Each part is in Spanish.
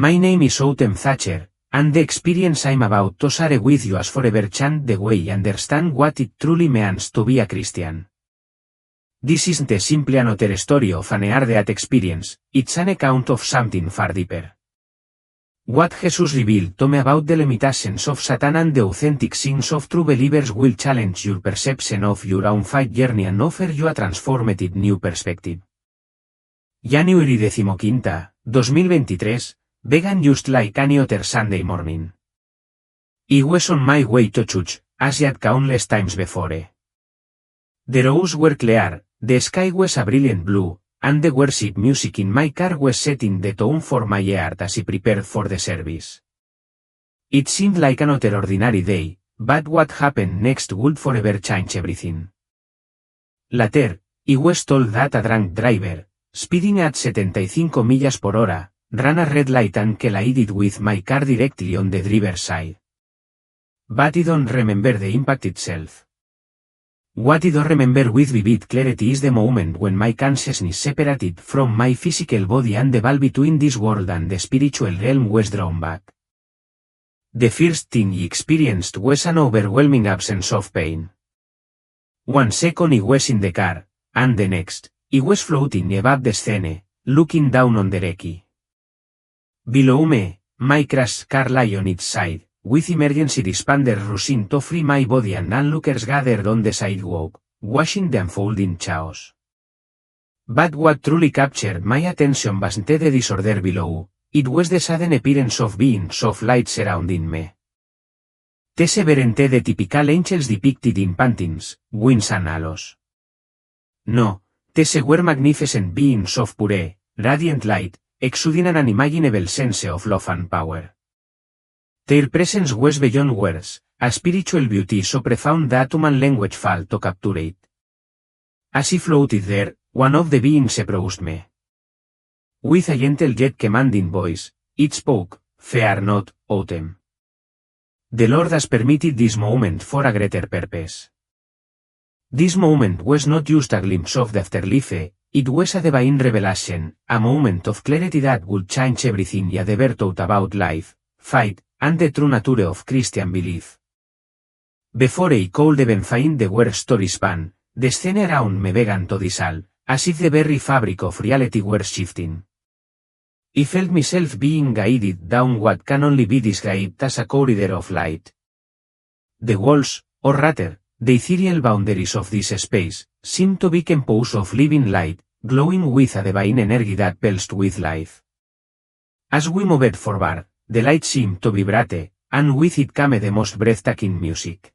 My name is Autumn Thatcher, and the experience I'm about to share with you has forever changed the way I understand what it truly means to be a Christian. This isn't simply another story of an near-death experience, it's an account of something far deeper. What Jesus revealed to me about the limitations of Satan and the authentic sins of true believers will challenge your perception of your own faith journey and offer you a transformative new perspective. January 15, 2023, began just like any other Sunday morning. I was on my way to church, as yet countless times before. The roads were clear, the sky was a brilliant blue, and the worship music in my car was setting the tone for my heart as I prepared for the service. It seemed like another ordinary day, but what happened next would forever change everything. Later, I was told that a drunk driver, speeding at 75 miles per hour, ran a red light and collided with my car directly on the driver's side. But I don't remember the impact itself. What I do remember with vivid clarity is the moment when my consciousness separated from my physical body and the veil between this world and the spiritual realm was drawn back. The first thing I experienced was an overwhelming absence of pain. 1 second I was in the car, and the next, I was floating above the scene, looking down on the wreckage. Below me, my crashed car lay on its side, with emergency responders rushing to free my body and onlookers gathered on the sidewalk, watching the unfolding chaos. But what truly captured my attention wasn't the disorder below, it was the sudden appearance of beings of light surrounding me. These weren't the typical angels depicted in paintings, wings and halos. No, these were magnificent beings of pure, radiant light, exuding an unimaginable sense of love and power. Their presence was beyond words, a spiritual beauty so profound that human language failed to capture it. As I floated there, one of the beings approached me. With a gentle yet commanding voice, it spoke, "Fear not, Autumn. The Lord has permitted this moment for a greater purpose." This moment was not just a glimpse of the afterlife, it was a divine revelation, a moment of clarity that would change everything I had ever thought about life, faith, and the true nature of Christian belief. Before I could even find the word story span, the scene around me began to dissolve, as if the very fabric of reality were shifting. I felt myself being guided down what can only be described as a corridor of light. The walls, or rather, the ethereal boundaries of this space, seemed to be composed of living light, glowing with a divine energy that pulsed with life. As we moved forward, the light seemed to vibrate, and with it came the most breathtaking music.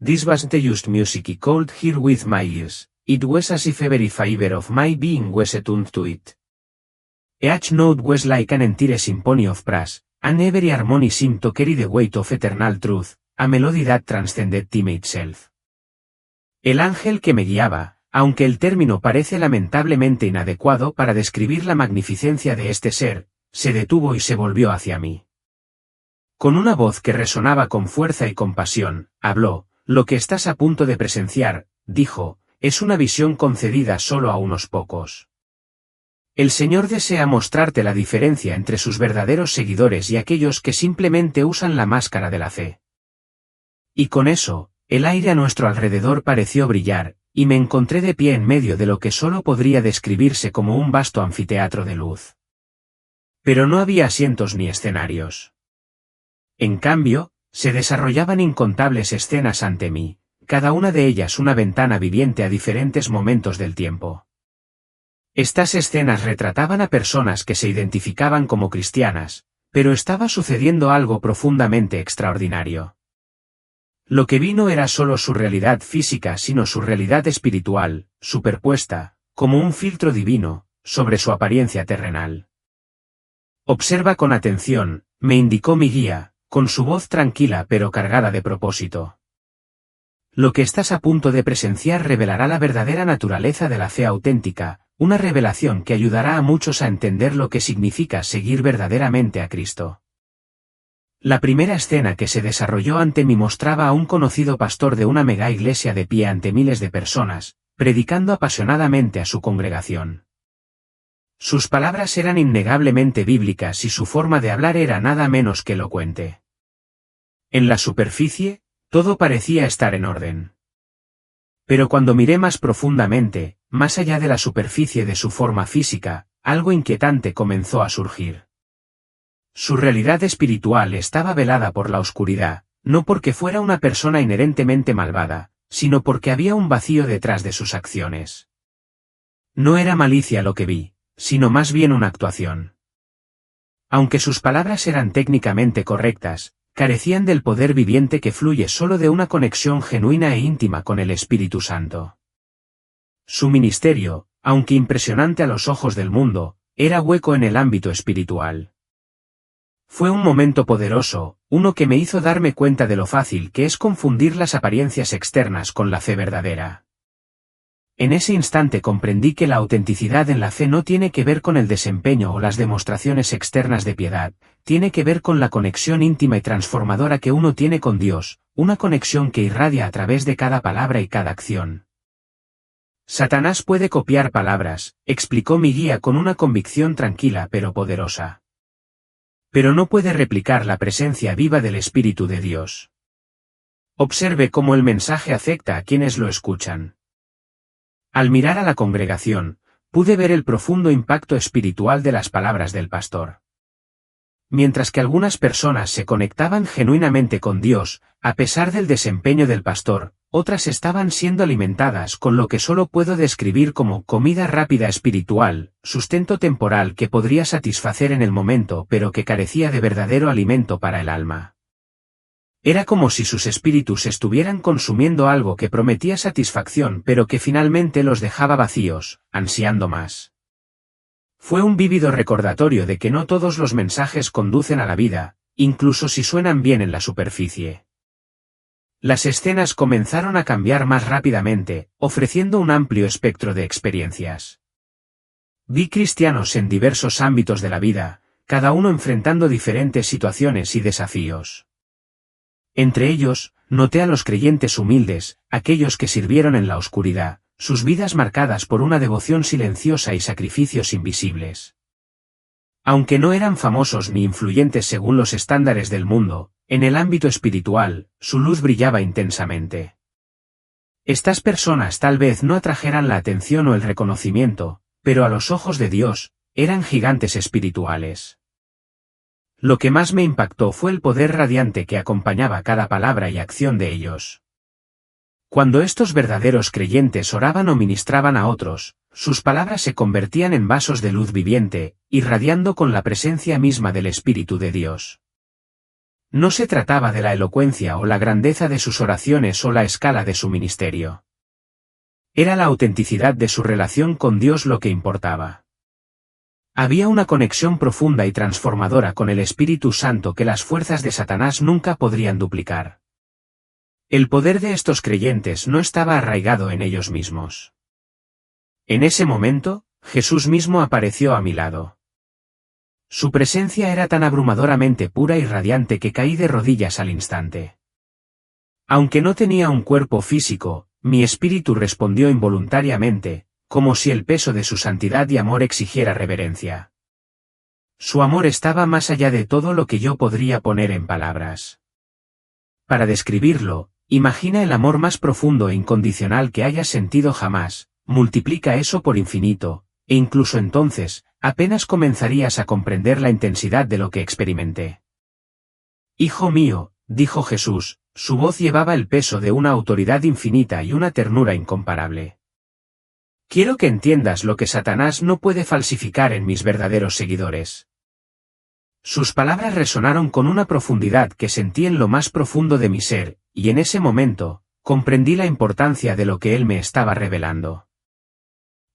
This wasn't just music I could hear with my ears, it was as if every fiber of my being was attuned to it. Each note was like an entire symphony of praise, and every harmony seemed to carry the weight of eternal truth, a melody that transcended time itself. El ángel que me guiaba, aunque el término parece lamentablemente inadecuado para describir la magnificencia de este ser, se detuvo y se volvió hacia mí. Con una voz que resonaba con fuerza y compasión, habló: "Lo que estás a punto de presenciar", dijo, "es una visión concedida solo a unos pocos. El Señor desea mostrarte la diferencia entre sus verdaderos seguidores y aquellos que simplemente usan la máscara de la fe". Y con eso, el aire a nuestro alrededor pareció brillar, y me encontré de pie en medio de lo que solo podría describirse como un vasto anfiteatro de luz. Pero no había asientos ni escenarios. En cambio, se desarrollaban incontables escenas ante mí, cada una de ellas una ventana viviente a diferentes momentos del tiempo. Estas escenas retrataban a personas que se identificaban como cristianas, pero estaba sucediendo algo profundamente extraordinario. Lo que vi no era solo su realidad física sino su realidad espiritual, superpuesta, como un filtro divino, sobre su apariencia terrenal. Observa con atención, me indicó mi guía, con su voz tranquila pero cargada de propósito. Lo que estás a punto de presenciar revelará la verdadera naturaleza de la fe auténtica, una revelación que ayudará a muchos a entender lo que significa seguir verdaderamente a Cristo. La primera escena que se desarrolló ante mí mostraba a un conocido pastor de una mega iglesia de pie ante miles de personas, predicando apasionadamente a su congregación. Sus palabras eran innegablemente bíblicas y su forma de hablar era nada menos que elocuente. En la superficie, todo parecía estar en orden. Pero cuando miré más profundamente, más allá de la superficie de su forma física, algo inquietante comenzó a surgir. Su realidad espiritual estaba velada por la oscuridad, no porque fuera una persona inherentemente malvada, sino porque había un vacío detrás de sus acciones. No era malicia lo que vi, sino más bien una actuación. Aunque sus palabras eran técnicamente correctas, carecían del poder viviente que fluye solo de una conexión genuina e íntima con el Espíritu Santo. Su ministerio, aunque impresionante a los ojos del mundo, era hueco en el ámbito espiritual. Fue un momento poderoso, uno que me hizo darme cuenta de lo fácil que es confundir las apariencias externas con la fe verdadera. En ese instante comprendí que la autenticidad en la fe no tiene que ver con el desempeño o las demostraciones externas de piedad, tiene que ver con la conexión íntima y transformadora que uno tiene con Dios, una conexión que irradia a través de cada palabra y cada acción. Satanás puede copiar palabras, explicó mi guía con una convicción tranquila pero poderosa. Pero no puede replicar la presencia viva del Espíritu de Dios. Observe cómo el mensaje afecta a quienes lo escuchan. Al mirar a la congregación, pude ver el profundo impacto espiritual de las palabras del pastor. Mientras que algunas personas se conectaban genuinamente con Dios, a pesar del desempeño del pastor, otras estaban siendo alimentadas con lo que solo puedo describir como comida rápida espiritual, sustento temporal que podría satisfacer en el momento pero que carecía de verdadero alimento para el alma. Era como si sus espíritus estuvieran consumiendo algo que prometía satisfacción pero que finalmente los dejaba vacíos, ansiando más. Fue un vívido recordatorio de que no todos los mensajes conducen a la vida, incluso si suenan bien en la superficie. Las escenas comenzaron a cambiar más rápidamente, ofreciendo un amplio espectro de experiencias. Vi cristianos en diversos ámbitos de la vida, cada uno enfrentando diferentes situaciones y desafíos. Entre ellos, noté a los creyentes humildes, aquellos que sirvieron en la oscuridad, sus vidas marcadas por una devoción silenciosa y sacrificios invisibles. Aunque no eran famosos ni influyentes según los estándares del mundo, en el ámbito espiritual, su luz brillaba intensamente. Estas personas tal vez no atrajeran la atención o el reconocimiento, pero a los ojos de Dios, eran gigantes espirituales. Lo que más me impactó fue el poder radiante que acompañaba cada palabra y acción de ellos. Cuando estos verdaderos creyentes oraban o ministraban a otros, sus palabras se convertían en vasos de luz viviente, irradiando con la presencia misma del Espíritu de Dios. No se trataba de la elocuencia o la grandeza de sus oraciones o la escala de su ministerio. Era la autenticidad de su relación con Dios lo que importaba. Había una conexión profunda y transformadora con el Espíritu Santo que las fuerzas de Satanás nunca podrían duplicar. El poder de estos creyentes no estaba arraigado en ellos mismos. En ese momento, Jesús mismo apareció a mi lado. Su presencia era tan abrumadoramente pura y radiante que caí de rodillas al instante. Aunque no tenía un cuerpo físico, mi espíritu respondió involuntariamente, como si el peso de su santidad y amor exigiera reverencia. Su amor estaba más allá de todo lo que yo podría poner en palabras. Para describirlo, imagina el amor más profundo e incondicional que hayas sentido jamás, multiplica eso por infinito, e incluso entonces, apenas comenzarías a comprender la intensidad de lo que experimenté. Hijo mío, dijo Jesús, su voz llevaba el peso de una autoridad infinita y una ternura incomparable. Quiero que entiendas lo que Satanás no puede falsificar en mis verdaderos seguidores. Sus palabras resonaron con una profundidad que sentí en lo más profundo de mi ser, y en ese momento, comprendí la importancia de lo que él me estaba revelando.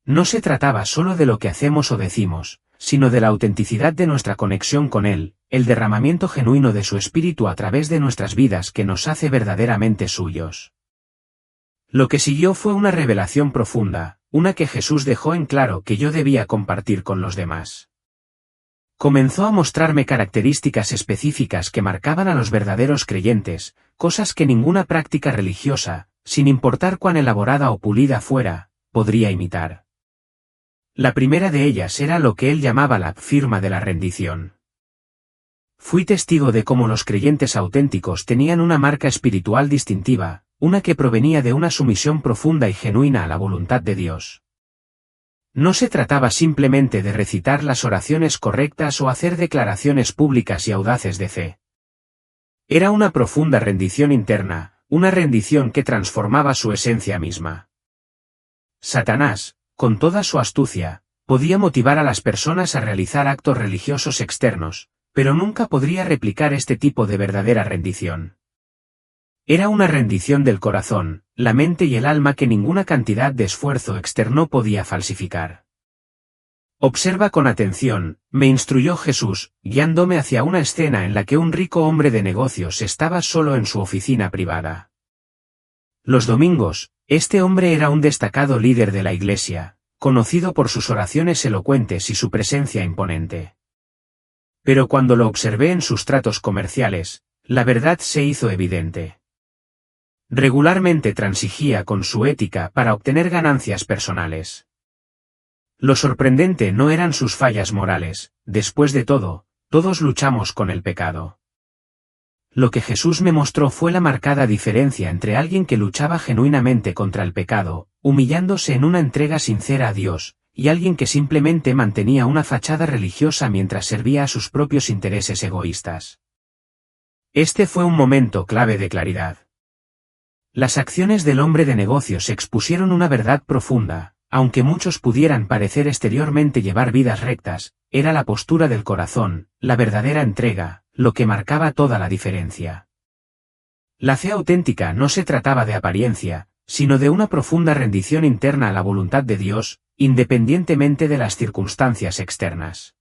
No se trataba solo de lo que hacemos o decimos, sino de la autenticidad de nuestra conexión con él, el derramamiento genuino de su espíritu a través de nuestras vidas que nos hace verdaderamente suyos. Lo que siguió fue una revelación profunda, una que Jesús dejó en claro que yo debía compartir con los demás. Comenzó a mostrarme características específicas que marcaban a los verdaderos creyentes, cosas que ninguna práctica religiosa, sin importar cuán elaborada o pulida fuera, podría imitar. La primera de ellas era lo que él llamaba la firma de la rendición. Fui testigo de cómo los creyentes auténticos tenían una marca espiritual distintiva, una que provenía de una sumisión profunda y genuina a la voluntad de Dios. No se trataba simplemente de recitar las oraciones correctas o hacer declaraciones públicas y audaces de fe. Era una profunda rendición interna, una rendición que transformaba su esencia misma. Satanás, con toda su astucia, podía motivar a las personas a realizar actos religiosos externos, pero nunca podría replicar este tipo de verdadera rendición. Era una rendición del corazón, la mente y el alma que ninguna cantidad de esfuerzo externo podía falsificar. Observa con atención, me instruyó Jesús, guiándome hacia una escena en la que un rico hombre de negocios estaba solo en su oficina privada. Los domingos, este hombre era un destacado líder de la iglesia, conocido por sus oraciones elocuentes y su presencia imponente. Pero cuando lo observé en sus tratos comerciales, la verdad se hizo evidente. Regularmente transigía con su ética para obtener ganancias personales. Lo sorprendente no eran sus fallas morales, después de todo, todos luchamos con el pecado. Lo que Jesús me mostró fue la marcada diferencia entre alguien que luchaba genuinamente contra el pecado, humillándose en una entrega sincera a Dios, y alguien que simplemente mantenía una fachada religiosa mientras servía a sus propios intereses egoístas. Este fue un momento clave de claridad. Las acciones del hombre de negocios expusieron una verdad profunda, aunque muchos pudieran parecer exteriormente llevar vidas rectas, era la postura del corazón, la verdadera entrega, lo que marcaba toda la diferencia. La fe auténtica no se trataba de apariencia, sino de una profunda rendición interna a la voluntad de Dios, independientemente de las circunstancias externas.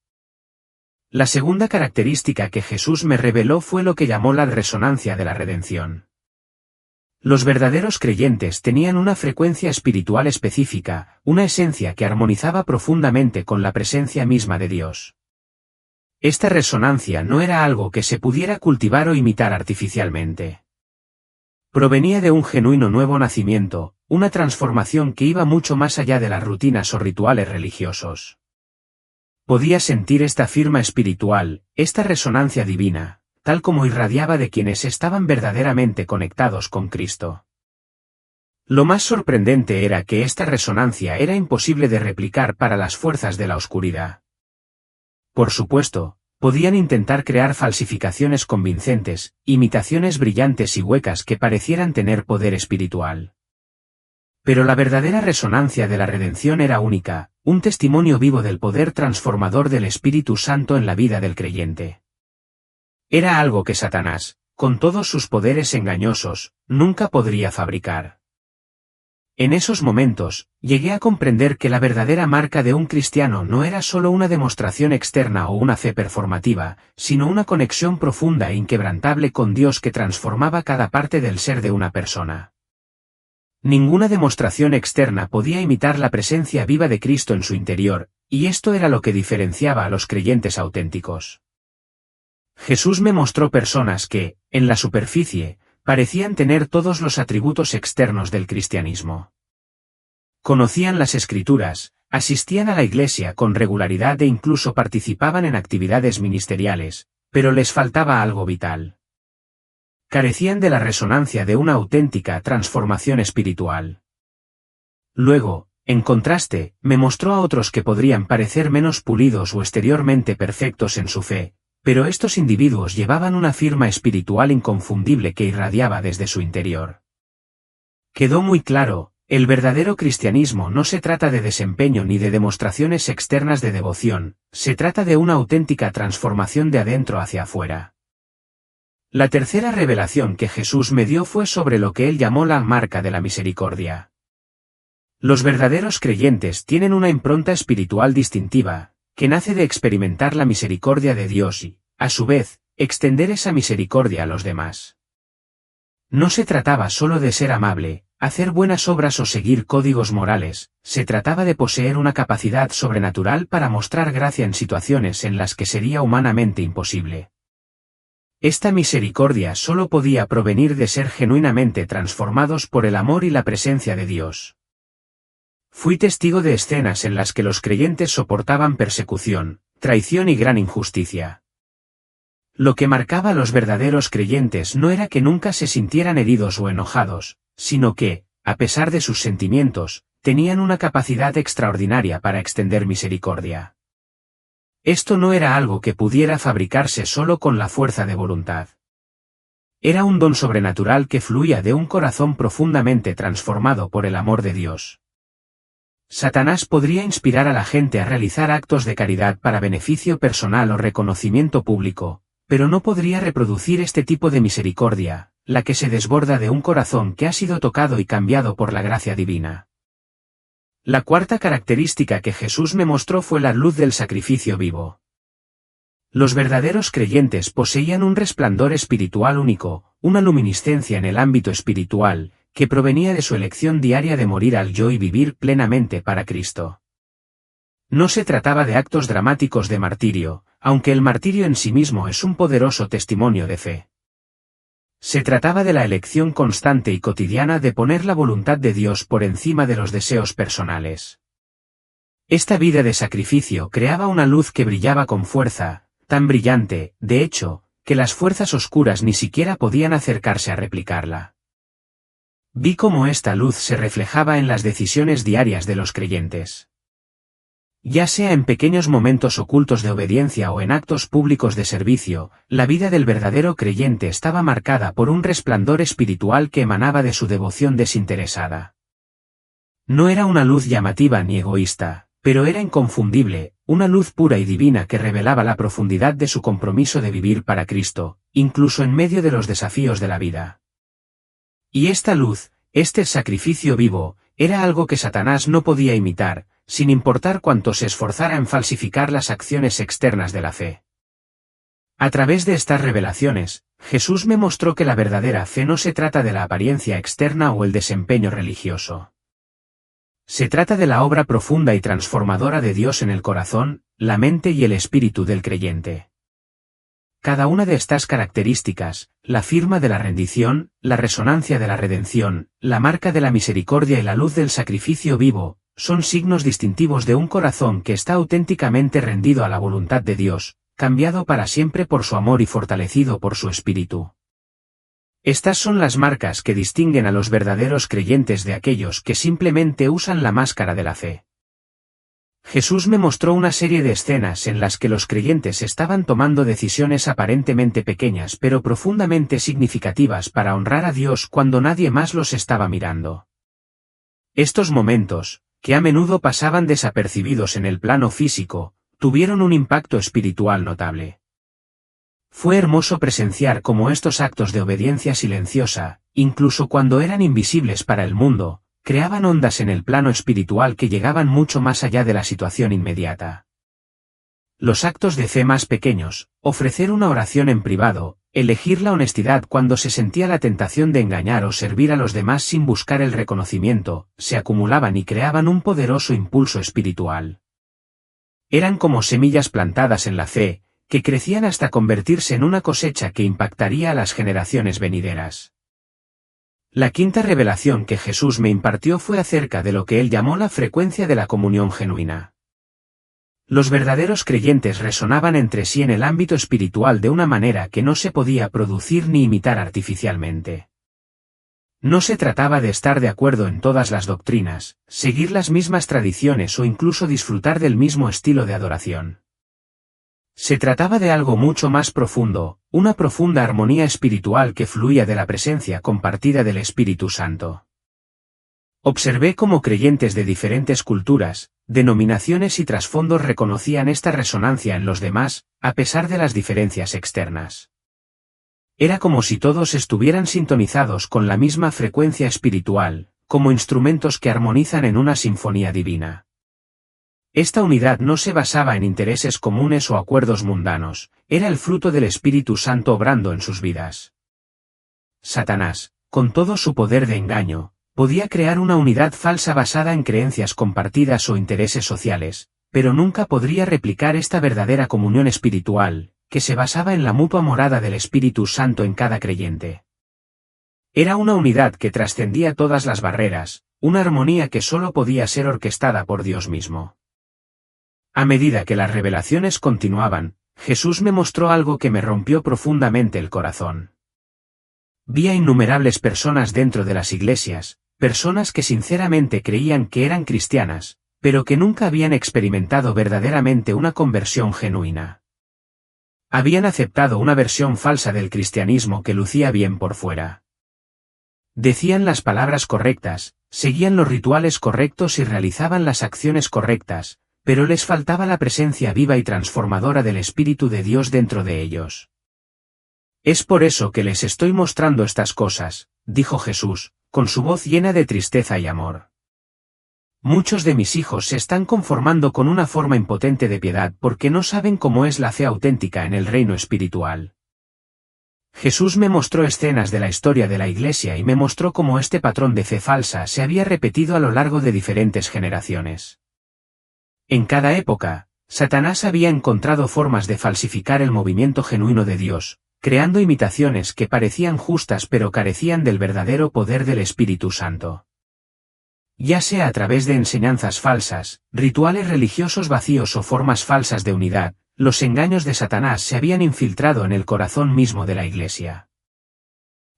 La segunda característica que Jesús me reveló fue lo que llamó la resonancia de la redención. Los verdaderos creyentes tenían una frecuencia espiritual específica, una esencia que armonizaba profundamente con la presencia misma de Dios. Esta resonancia no era algo que se pudiera cultivar o imitar artificialmente. Provenía de un genuino nuevo nacimiento, una transformación que iba mucho más allá de las rutinas o rituales religiosos. Podía sentir esta firma espiritual, esta resonancia divina, tal como irradiaba de quienes estaban verdaderamente conectados con Cristo. Lo más sorprendente era que esta resonancia era imposible de replicar para las fuerzas de la oscuridad. Por supuesto, podían intentar crear falsificaciones convincentes, imitaciones brillantes y huecas que parecieran tener poder espiritual. Pero la verdadera resonancia de la redención era única, un testimonio vivo del poder transformador del Espíritu Santo en la vida del creyente. Era algo que Satanás, con todos sus poderes engañosos, nunca podría fabricar. En esos momentos, llegué a comprender que la verdadera marca de un cristiano no era solo una demostración externa o una fe performativa, sino una conexión profunda e inquebrantable con Dios que transformaba cada parte del ser de una persona. Ninguna demostración externa podía imitar la presencia viva de Cristo en su interior, y esto era lo que diferenciaba a los creyentes auténticos. Jesús me mostró personas que, en la superficie, parecían tener todos los atributos externos del cristianismo. Conocían las Escrituras, asistían a la iglesia con regularidad e incluso participaban en actividades ministeriales, pero les faltaba algo vital. Carecían de la resonancia de una auténtica transformación espiritual. Luego, en contraste, me mostró a otros que podrían parecer menos pulidos o exteriormente perfectos en su fe, pero estos individuos llevaban una firma espiritual inconfundible que irradiaba desde su interior. Quedó muy claro, el verdadero cristianismo no se trata de desempeño ni de demostraciones externas de devoción, se trata de una auténtica transformación de adentro hacia afuera. La tercera revelación que Jesús me dio fue sobre lo que él llamó la marca de la misericordia. Los verdaderos creyentes tienen una impronta espiritual distintiva, que nace de experimentar la misericordia de Dios y, a su vez, extender esa misericordia a los demás. No se trataba solo de ser amable, hacer buenas obras o seguir códigos morales, se trataba de poseer una capacidad sobrenatural para mostrar gracia en situaciones en las que sería humanamente imposible. Esta misericordia solo podía provenir de ser genuinamente transformados por el amor y la presencia de Dios. Fui testigo de escenas en las que los creyentes soportaban persecución, traición y gran injusticia. Lo que marcaba a los verdaderos creyentes no era que nunca se sintieran heridos o enojados, sino que, a pesar de sus sentimientos, tenían una capacidad extraordinaria para extender misericordia. Esto no era algo que pudiera fabricarse solo con la fuerza de voluntad. Era un don sobrenatural que fluía de un corazón profundamente transformado por el amor de Dios. Satanás podría inspirar a la gente a realizar actos de caridad para beneficio personal o reconocimiento público, pero no podría reproducir este tipo de misericordia, la que se desborda de un corazón que ha sido tocado y cambiado por la gracia divina. La cuarta característica que Jesús me mostró fue la luz del sacrificio vivo. Los verdaderos creyentes poseían un resplandor espiritual único, una luminiscencia en el ámbito espiritual, que provenía de su elección diaria de morir al yo y vivir plenamente para Cristo. No se trataba de actos dramáticos de martirio, aunque el martirio en sí mismo es un poderoso testimonio de fe. Se trataba de la elección constante y cotidiana de poner la voluntad de Dios por encima de los deseos personales. Esta vida de sacrificio creaba una luz que brillaba con fuerza, tan brillante, de hecho, que las fuerzas oscuras ni siquiera podían acercarse a replicarla. Vi cómo esta luz se reflejaba en las decisiones diarias de los creyentes. Ya sea en pequeños momentos ocultos de obediencia o en actos públicos de servicio, la vida del verdadero creyente estaba marcada por un resplandor espiritual que emanaba de su devoción desinteresada. No era una luz llamativa ni egoísta, pero era inconfundible, una luz pura y divina que revelaba la profundidad de su compromiso de vivir para Cristo, incluso en medio de los desafíos de la vida. Y esta luz, este sacrificio vivo, era algo que Satanás no podía imitar, sin importar cuánto se esforzara en falsificar las acciones externas de la fe. A través de estas revelaciones, Jesús me mostró que la verdadera fe no se trata de la apariencia externa o el desempeño religioso. Se trata de la obra profunda y transformadora de Dios en el corazón, la mente y el espíritu del creyente. Cada una de estas características, la firma de la rendición, la resonancia de la redención, la marca de la misericordia y la luz del sacrificio vivo, son signos distintivos de un corazón que está auténticamente rendido a la voluntad de Dios, cambiado para siempre por su amor y fortalecido por su espíritu. Estas son las marcas que distinguen a los verdaderos creyentes de aquellos que simplemente usan la máscara de la fe. Jesús me mostró una serie de escenas en las que los creyentes estaban tomando decisiones aparentemente pequeñas pero profundamente significativas para honrar a Dios cuando nadie más los estaba mirando. Estos momentos, que a menudo pasaban desapercibidos en el plano físico, tuvieron un impacto espiritual notable. Fue hermoso presenciar cómo estos actos de obediencia silenciosa, incluso cuando eran invisibles para el mundo, creaban ondas en el plano espiritual que llegaban mucho más allá de la situación inmediata. Los actos de fe más pequeños, ofrecer una oración en privado, elegir la honestidad cuando se sentía la tentación de engañar o servir a los demás sin buscar el reconocimiento, se acumulaban y creaban un poderoso impulso espiritual. Eran como semillas plantadas en la fe, que crecían hasta convertirse en una cosecha que impactaría a las generaciones venideras. La quinta revelación que Jesús me impartió fue acerca de lo que él llamó la frecuencia de la comunión genuina. Los verdaderos creyentes resonaban entre sí en el ámbito espiritual de una manera que no se podía producir ni imitar artificialmente. No se trataba de estar de acuerdo en todas las doctrinas, seguir las mismas tradiciones o incluso disfrutar del mismo estilo de adoración. Se trataba de algo mucho más profundo, una profunda armonía espiritual que fluía de la presencia compartida del Espíritu Santo. Observé cómo creyentes de diferentes culturas, denominaciones y trasfondos reconocían esta resonancia en los demás, a pesar de las diferencias externas. Era como si todos estuvieran sintonizados con la misma frecuencia espiritual, como instrumentos que armonizan en una sinfonía divina. Esta unidad no se basaba en intereses comunes o acuerdos mundanos, era el fruto del Espíritu Santo obrando en sus vidas. Satanás, con todo su poder de engaño, podía crear una unidad falsa basada en creencias compartidas o intereses sociales, pero nunca podría replicar esta verdadera comunión espiritual, que se basaba en la mutua morada del Espíritu Santo en cada creyente. Era una unidad que trascendía todas las barreras, una armonía que solo podía ser orquestada por Dios mismo. A medida que las revelaciones continuaban, Jesús me mostró algo que me rompió profundamente el corazón. Vi a innumerables personas dentro de las iglesias, personas que sinceramente creían que eran cristianas, pero que nunca habían experimentado verdaderamente una conversión genuina. Habían aceptado una versión falsa del cristianismo que lucía bien por fuera. Decían las palabras correctas, seguían los rituales correctos y realizaban las acciones correctas, pero les faltaba la presencia viva y transformadora del Espíritu de Dios dentro de ellos. Es por eso que les estoy mostrando estas cosas, dijo Jesús, con su voz llena de tristeza y amor. Muchos de mis hijos se están conformando con una forma impotente de piedad porque no saben cómo es la fe auténtica en el reino espiritual. Jesús me mostró escenas de la historia de la Iglesia y me mostró cómo este patrón de fe falsa se había repetido a lo largo de diferentes generaciones. En cada época, Satanás había encontrado formas de falsificar el movimiento genuino de Dios, creando imitaciones que parecían justas pero carecían del verdadero poder del Espíritu Santo. Ya sea a través de enseñanzas falsas, rituales religiosos vacíos o formas falsas de unidad, los engaños de Satanás se habían infiltrado en el corazón mismo de la Iglesia.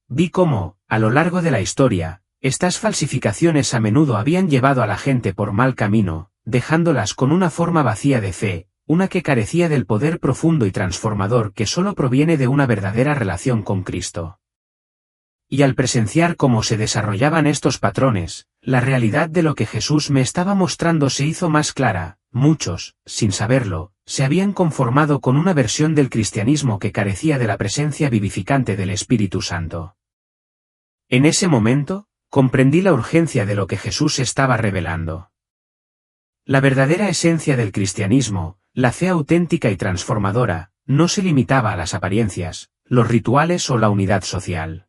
Vi cómo, a lo largo de la historia, estas falsificaciones a menudo habían llevado a la gente por mal camino, dejándolas con una forma vacía de fe, una que carecía del poder profundo y transformador que solo proviene de una verdadera relación con Cristo. Y al presenciar cómo se desarrollaban estos patrones, la realidad de lo que Jesús me estaba mostrando se hizo más clara. Muchos, sin saberlo, se habían conformado con una versión del cristianismo que carecía de la presencia vivificante del Espíritu Santo. En ese momento, comprendí la urgencia de lo que Jesús estaba revelando. La verdadera esencia del cristianismo, la fe auténtica y transformadora, no se limitaba a las apariencias, los rituales o la unidad social.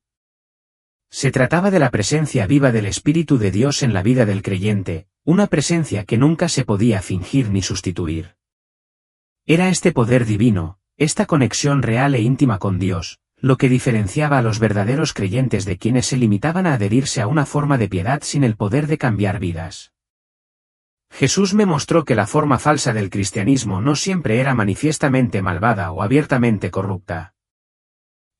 Se trataba de la presencia viva del Espíritu de Dios en la vida del creyente, una presencia que nunca se podía fingir ni sustituir. Era este poder divino, esta conexión real e íntima con Dios, lo que diferenciaba a los verdaderos creyentes de quienes se limitaban a adherirse a una forma de piedad sin el poder de cambiar vidas. Jesús me mostró que la forma falsa del cristianismo no siempre era manifiestamente malvada o abiertamente corrupta.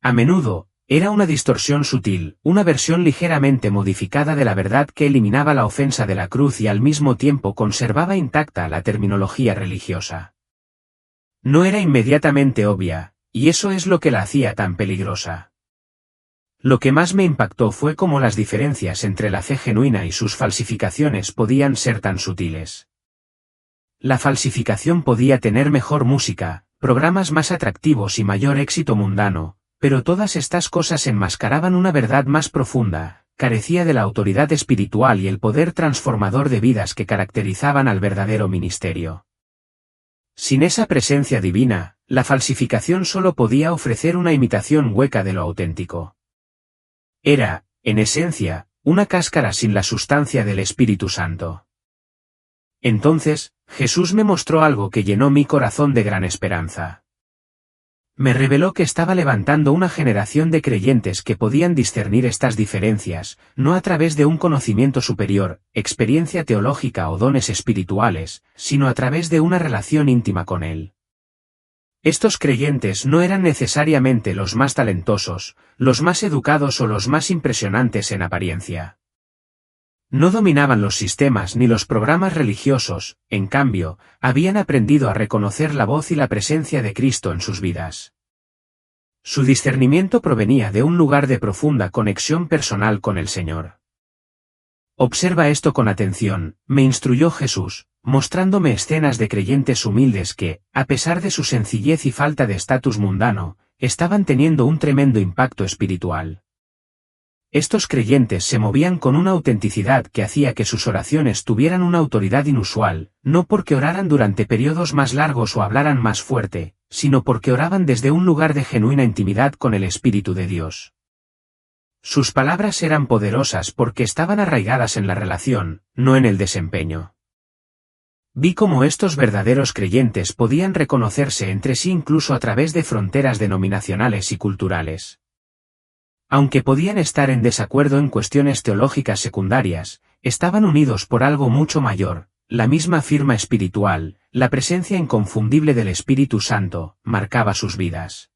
A menudo, era una distorsión sutil, una versión ligeramente modificada de la verdad que eliminaba la ofensa de la cruz y al mismo tiempo conservaba intacta la terminología religiosa. No era inmediatamente obvia, y eso es lo que la hacía tan peligrosa. Lo que más me impactó fue cómo las diferencias entre la fe genuina y sus falsificaciones podían ser tan sutiles. La falsificación podía tener mejor música, programas más atractivos y mayor éxito mundano, pero todas estas cosas enmascaraban una verdad más profunda, carecía de la autoridad espiritual y el poder transformador de vidas que caracterizaban al verdadero ministerio. Sin esa presencia divina, la falsificación solo podía ofrecer una imitación hueca de lo auténtico. Era, en esencia, una cáscara sin la sustancia del Espíritu Santo. Entonces, Jesús me mostró algo que llenó mi corazón de gran esperanza. Me reveló que estaba levantando una generación de creyentes que podían discernir estas diferencias, no a través de un conocimiento superior, experiencia teológica o dones espirituales, sino a través de una relación íntima con Él. Estos creyentes no eran necesariamente los más talentosos, los más educados o los más impresionantes en apariencia. No dominaban los sistemas ni los programas religiosos, en cambio, habían aprendido a reconocer la voz y la presencia de Cristo en sus vidas. Su discernimiento provenía de un lugar de profunda conexión personal con el Señor. Observa esto con atención, me instruyó Jesús, mostrándome escenas de creyentes humildes que, a pesar de su sencillez y falta de estatus mundano, estaban teniendo un tremendo impacto espiritual. Estos creyentes se movían con una autenticidad que hacía que sus oraciones tuvieran una autoridad inusual, no porque oraran durante periodos más largos o hablaran más fuerte, sino porque oraban desde un lugar de genuina intimidad con el Espíritu de Dios. Sus palabras eran poderosas porque estaban arraigadas en la relación, no en el desempeño. Vi cómo estos verdaderos creyentes podían reconocerse entre sí incluso a través de fronteras denominacionales y culturales. Aunque podían estar en desacuerdo en cuestiones teológicas secundarias, estaban unidos por algo mucho mayor, la misma firma espiritual, la presencia inconfundible del Espíritu Santo, marcaba sus vidas.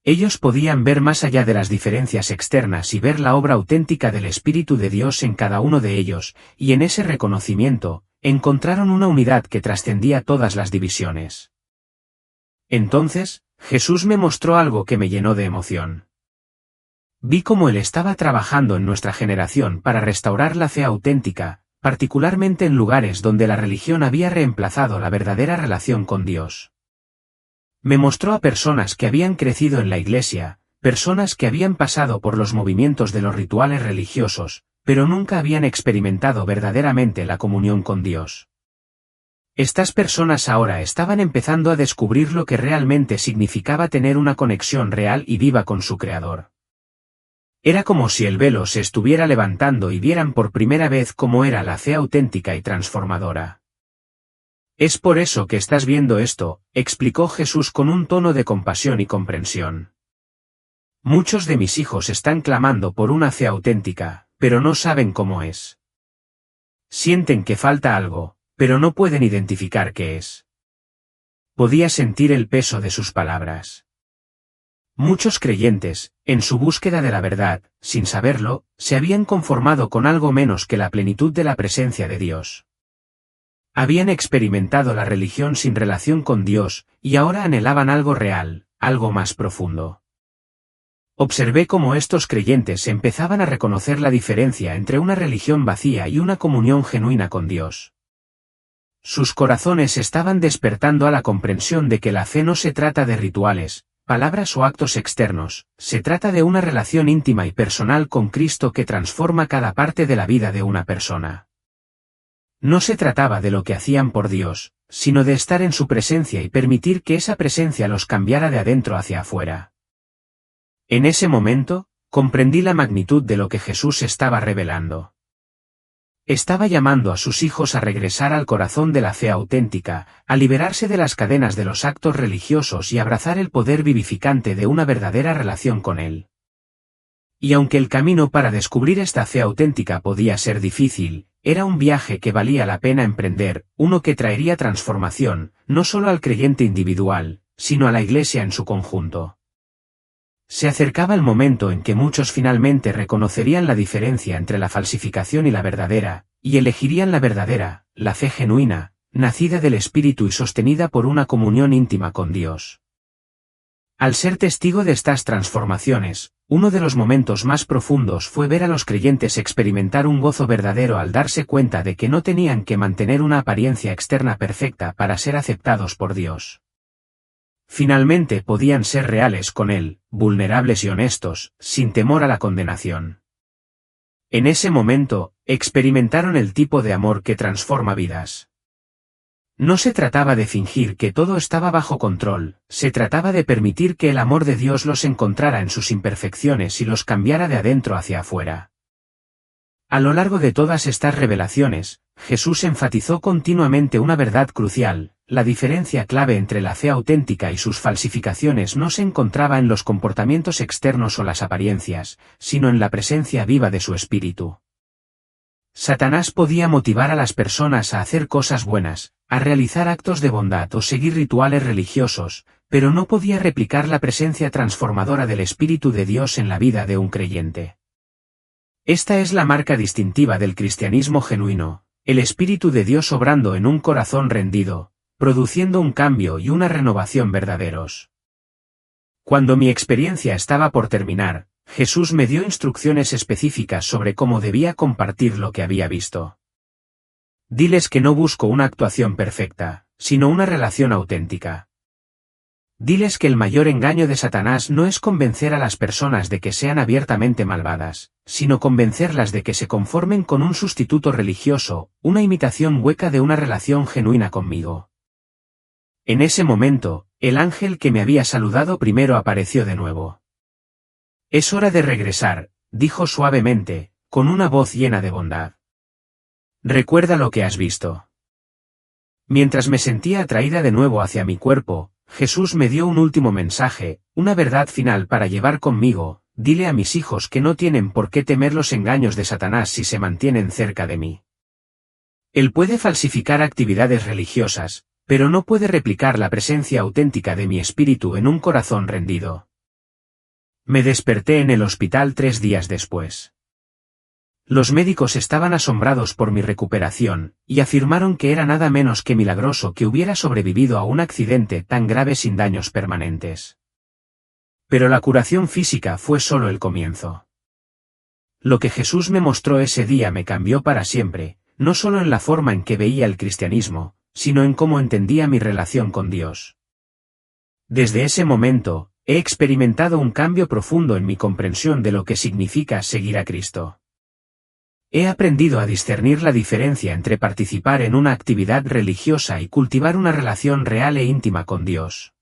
Ellos podían ver más allá de las diferencias externas y ver la obra auténtica del Espíritu de Dios en cada uno de ellos, y en ese reconocimiento, encontraron una unidad que trascendía todas las divisiones. Entonces, Jesús me mostró algo que me llenó de emoción. Vi cómo Él estaba trabajando en nuestra generación para restaurar la fe auténtica, particularmente en lugares donde la religión había reemplazado la verdadera relación con Dios. Me mostró a personas que habían crecido en la iglesia, personas que habían pasado por los movimientos de los rituales religiosos, pero nunca habían experimentado verdaderamente la comunión con Dios. Estas personas ahora estaban empezando a descubrir lo que realmente significaba tener una conexión real y viva con su Creador. Era como si el velo se estuviera levantando y vieran por primera vez cómo era la fe auténtica y transformadora. Es por eso que estás viendo esto, explicó Jesús con un tono de compasión y comprensión. Muchos de mis hijos están clamando por una fe auténtica, pero no saben cómo es. Sienten que falta algo, pero no pueden identificar qué es. Podía sentir el peso de sus palabras. Muchos creyentes, en su búsqueda de la verdad, sin saberlo, se habían conformado con algo menos que la plenitud de la presencia de Dios. Habían experimentado la religión sin relación con Dios, y ahora anhelaban algo real, algo más profundo. Observé cómo estos creyentes empezaban a reconocer la diferencia entre una religión vacía y una comunión genuina con Dios. Sus corazones estaban despertando a la comprensión de que la fe no se trata de rituales, palabras o actos externos, se trata de una relación íntima y personal con Cristo que transforma cada parte de la vida de una persona. No se trataba de lo que hacían por Dios, sino de estar en su presencia y permitir que esa presencia los cambiara de adentro hacia afuera. En ese momento, comprendí la magnitud de lo que Jesús estaba revelando. Estaba llamando a sus hijos a regresar al corazón de la fe auténtica, a liberarse de las cadenas de los actos religiosos y abrazar el poder vivificante de una verdadera relación con Él. Y aunque el camino para descubrir esta fe auténtica podía ser difícil, era un viaje que valía la pena emprender, uno que traería transformación, no solo al creyente individual, sino a la Iglesia en su conjunto. Se acercaba el momento en que muchos finalmente reconocerían la diferencia entre la falsificación y la verdadera, y elegirían la verdadera, la fe genuina, nacida del Espíritu y sostenida por una comunión íntima con Dios. Al ser testigo de estas transformaciones, uno de los momentos más profundos fue ver a los creyentes experimentar un gozo verdadero al darse cuenta de que no tenían que mantener una apariencia externa perfecta para ser aceptados por Dios. Finalmente podían ser reales con Él, vulnerables y honestos, sin temor a la condenación. En ese momento, experimentaron el tipo de amor que transforma vidas. No se trataba de fingir que todo estaba bajo control, se trataba de permitir que el amor de Dios los encontrara en sus imperfecciones y los cambiara de adentro hacia afuera. A lo largo de todas estas revelaciones, Jesús enfatizó continuamente una verdad crucial: la diferencia clave entre la fe auténtica y sus falsificaciones no se encontraba en los comportamientos externos o las apariencias, sino en la presencia viva de su espíritu. Satanás podía motivar a las personas a hacer cosas buenas, a realizar actos de bondad o seguir rituales religiosos, pero no podía replicar la presencia transformadora del Espíritu de Dios en la vida de un creyente. Esta es la marca distintiva del cristianismo genuino, el Espíritu de Dios obrando en un corazón rendido, produciendo un cambio y una renovación verdaderos. Cuando mi experiencia estaba por terminar, Jesús me dio instrucciones específicas sobre cómo debía compartir lo que había visto. Diles que no busco una actuación perfecta, sino una relación auténtica. Diles que el mayor engaño de Satanás no es convencer a las personas de que sean abiertamente malvadas, sino convencerlas de que se conformen con un sustituto religioso, una imitación hueca de una relación genuina conmigo. En ese momento, el ángel que me había saludado primero apareció de nuevo. «Es hora de regresar», dijo suavemente, con una voz llena de bondad. «Recuerda lo que has visto». Mientras me sentía atraída de nuevo hacia mi cuerpo, Jesús me dio un último mensaje, una verdad final para llevar conmigo: dile a mis hijos que no tienen por qué temer los engaños de Satanás si se mantienen cerca de mí. Él puede falsificar actividades religiosas, pero no puede replicar la presencia auténtica de mi espíritu en un corazón rendido. Me desperté en el hospital 3 días después. Los médicos estaban asombrados por mi recuperación, y afirmaron que era nada menos que milagroso que hubiera sobrevivido a un accidente tan grave sin daños permanentes. Pero la curación física fue solo el comienzo. Lo que Jesús me mostró ese día me cambió para siempre, no solo en la forma en que veía el cristianismo, sino en cómo entendía mi relación con Dios. Desde ese momento, he experimentado un cambio profundo en mi comprensión de lo que significa seguir a Cristo. He aprendido a discernir la diferencia entre participar en una actividad religiosa y cultivar una relación real e íntima con Dios.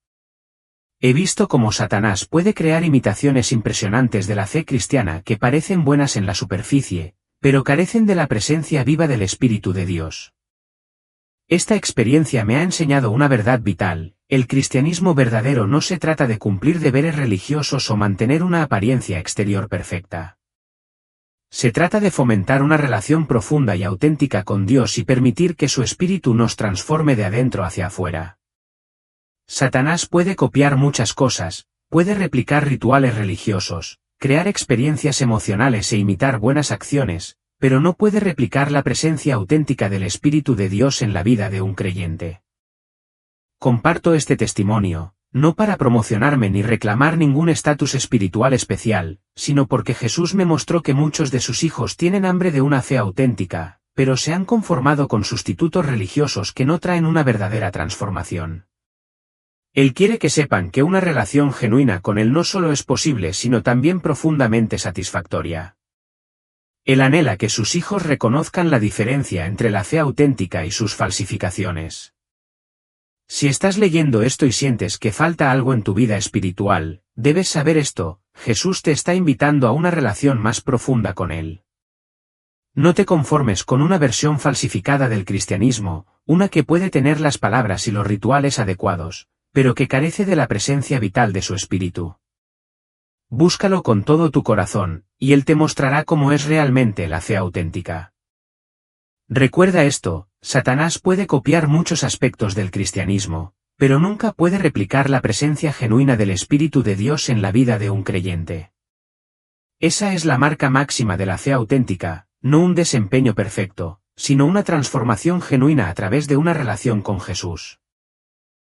He visto cómo Satanás puede crear imitaciones impresionantes de la fe cristiana que parecen buenas en la superficie, pero carecen de la presencia viva del Espíritu de Dios. Esta experiencia me ha enseñado una verdad vital: el cristianismo verdadero no se trata de cumplir deberes religiosos o mantener una apariencia exterior perfecta. Se trata de fomentar una relación profunda y auténtica con Dios y permitir que su Espíritu nos transforme de adentro hacia afuera. Satanás puede copiar muchas cosas, puede replicar rituales religiosos, crear experiencias emocionales e imitar buenas acciones, pero no puede replicar la presencia auténtica del Espíritu de Dios en la vida de un creyente. Comparto este testimonio, no para promocionarme ni reclamar ningún estatus espiritual especial, sino porque Jesús me mostró que muchos de sus hijos tienen hambre de una fe auténtica, pero se han conformado con sustitutos religiosos que no traen una verdadera transformación. Él quiere que sepan que una relación genuina con Él no solo es posible sino también profundamente satisfactoria. Él anhela que sus hijos reconozcan la diferencia entre la fe auténtica y sus falsificaciones. Si estás leyendo esto y sientes que falta algo en tu vida espiritual, debes saber esto: Jesús te está invitando a una relación más profunda con Él. No te conformes con una versión falsificada del cristianismo, una que puede tener las palabras y los rituales adecuados, pero que carece de la presencia vital de su Espíritu. Búscalo con todo tu corazón, y Él te mostrará cómo es realmente la fe auténtica. Recuerda esto: Satanás puede copiar muchos aspectos del cristianismo, pero nunca puede replicar la presencia genuina del Espíritu de Dios en la vida de un creyente. Esa es la marca máxima de la fe auténtica, no un desempeño perfecto, sino una transformación genuina a través de una relación con Jesús.